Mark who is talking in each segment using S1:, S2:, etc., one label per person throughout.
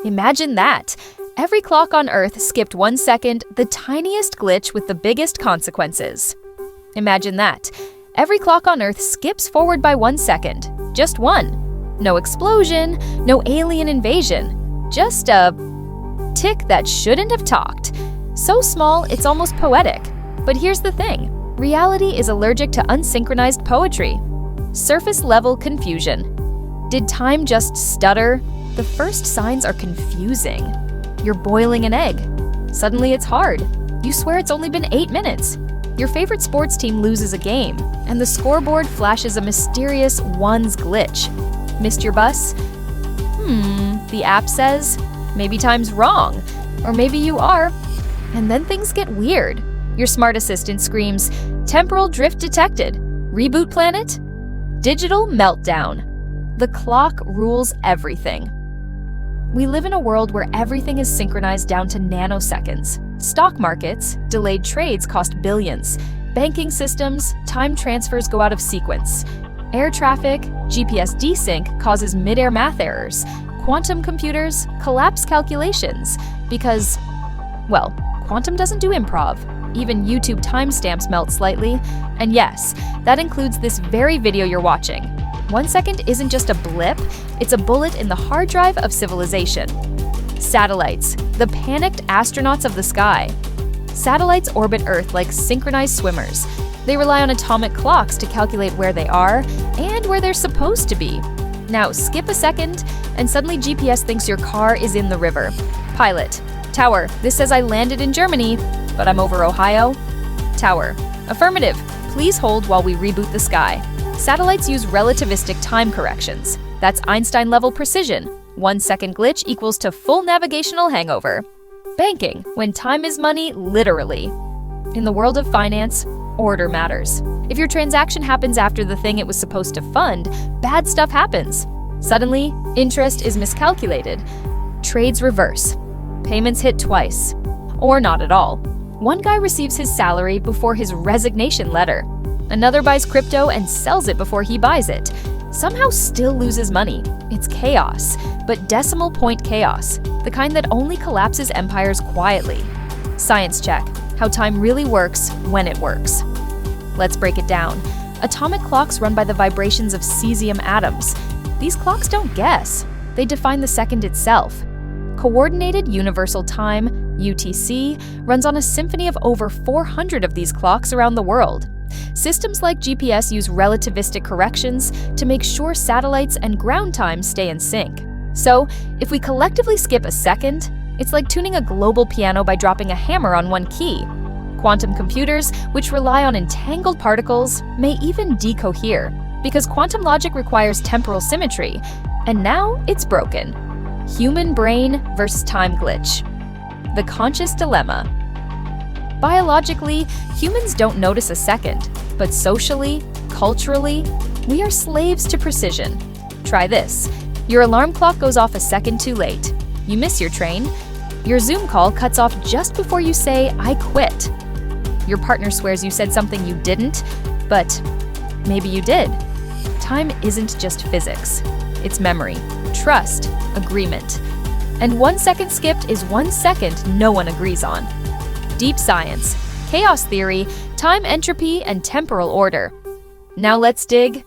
S1: Imagine that! Every clock on Earth skipped 1 second, the tiniest glitch with the biggest consequences. Imagine that. Every clock on Earth skips forward by 1 second. Just one. No explosion, no alien invasion. Just a tick that shouldn't have talked. So small, it's almost poetic. But here's the thing. Reality is allergic to unsynchronized poetry. Surface-level confusion. Did time just stutter? The first signs are confusing. You're boiling an egg. Suddenly it's hard. You swear it's only been 8 minutes. Your favorite sports team loses a game, and the scoreboard flashes a mysterious ones glitch. Missed your bus? The app says, maybe time's wrong, or maybe you are. And then things get weird. Your smart assistant screams, temporal drift detected. Reboot planet? Digital meltdown. The clock rules everything. We live in a world where everything is synchronized down to nanoseconds. Stock markets, delayed trades cost billions. Banking systems, time transfers go out of sequence. Air traffic, GPS desync causes mid-air math errors. Quantum computers collapse calculations because, well, quantum doesn't do improv. Even YouTube timestamps melt slightly. And yes, that includes this very video you're watching. 1 second isn't just a blip, it's a bullet in the hard drive of civilization. Satellites, the panicked astronauts of the sky. Satellites orbit Earth like synchronized swimmers. They rely on atomic clocks to calculate where they are and where they're supposed to be. Now skip a second, and suddenly GPS thinks your car is in the river. Pilot, tower, this says I landed in Germany, but I'm over Ohio. Tower, affirmative, please hold while we reboot the sky. Satellites use relativistic time corrections. That's Einstein-level precision. 1 second glitch equals to full navigational hangover. Banking, when time is money, literally. In the world of finance, order matters. If your transaction happens after the thing it was supposed to fund, bad stuff happens. Suddenly, interest is miscalculated. Trades reverse. Payments hit twice. Or not at all. One guy receives his salary before his resignation letter. Another buys crypto and sells it before he buys it. Somehow still loses money. It's chaos, but decimal point chaos, the kind that only collapses empires quietly. Science check, how time really works when it works. Let's break it down. Atomic clocks run by the vibrations of cesium atoms. These clocks don't guess. They define the second itself. Coordinated Universal Time, UTC, runs on a symphony of over 400 of these clocks around the world. Systems like GPS use relativistic corrections to make sure satellites and ground time stay in sync. So, if we collectively skip a second, it's like tuning a global piano by dropping a hammer on one key. Quantum computers, which rely on entangled particles, may even decohere, because quantum logic requires temporal symmetry, and now it's broken. Human brain versus time glitch. The conscious dilemma. Biologically, humans don't notice a second, but socially, culturally, we are slaves to precision. Try this. Your alarm clock goes off a second too late. You miss your train. Your Zoom call cuts off just before you say, I quit. Your partner swears you said something you didn't, but maybe you did. Time isn't just physics. It's memory, trust, agreement. And 1 second skipped is 1 second no one agrees on. Deep science, chaos theory, time entropy, and temporal order. Now let's dig.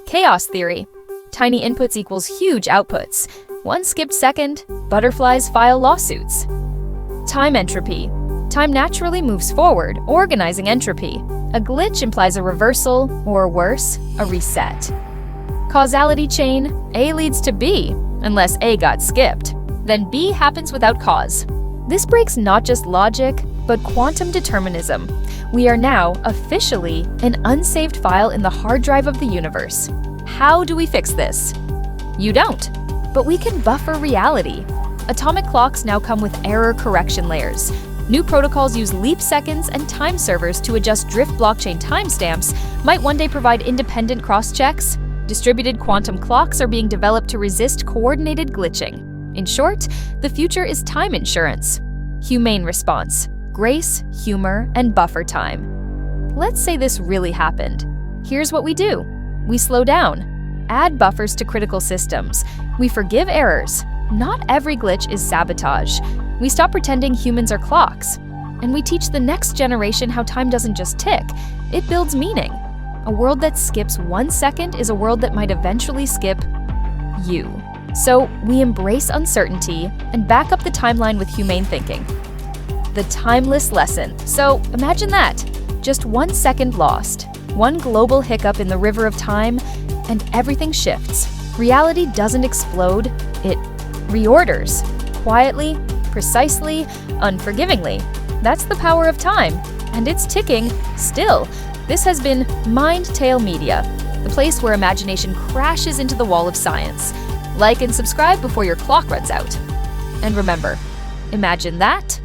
S1: Chaos theory. Tiny inputs equals huge outputs. 1 skipped second, butterflies file lawsuits. Time entropy. Time naturally moves forward, organizing entropy. A glitch implies a reversal, or worse, a reset. Causality chain. A leads to B, unless A got skipped. Then B happens without cause. This breaks not just logic, but quantum determinism. We are now, officially, an unsaved file in the hard drive of the universe. How do we fix this? You don't. But we can buffer reality. Atomic clocks now come with error correction layers. New protocols use leap seconds and time servers to adjust drift blockchain timestamps, might one day provide independent cross-checks. Distributed quantum clocks are being developed to resist coordinated glitching. In short, the future is time insurance. Humane response. Grace, humor, and buffer time. Let's say this really happened. Here's what we do. We slow down, add buffers to critical systems. We forgive errors. not every glitch is sabotage. We stop pretending humans are clocks. And we teach the next generation how time doesn't just tick, it builds meaning. A world that skips 1 second is a world that might eventually skip you. So we embrace uncertainty and back up the timeline with humane thinking. The timeless lesson. So imagine that. Just 1 second lost. One global hiccup in the river of time, and everything shifts. Reality doesn't explode, it reorders. Quietly, precisely, unforgivingly. That's the power of time, and it's ticking still. This has been MindTales Media, the place where imagination crashes into the wall of science. Like and subscribe before your clock runs out. And remember, imagine that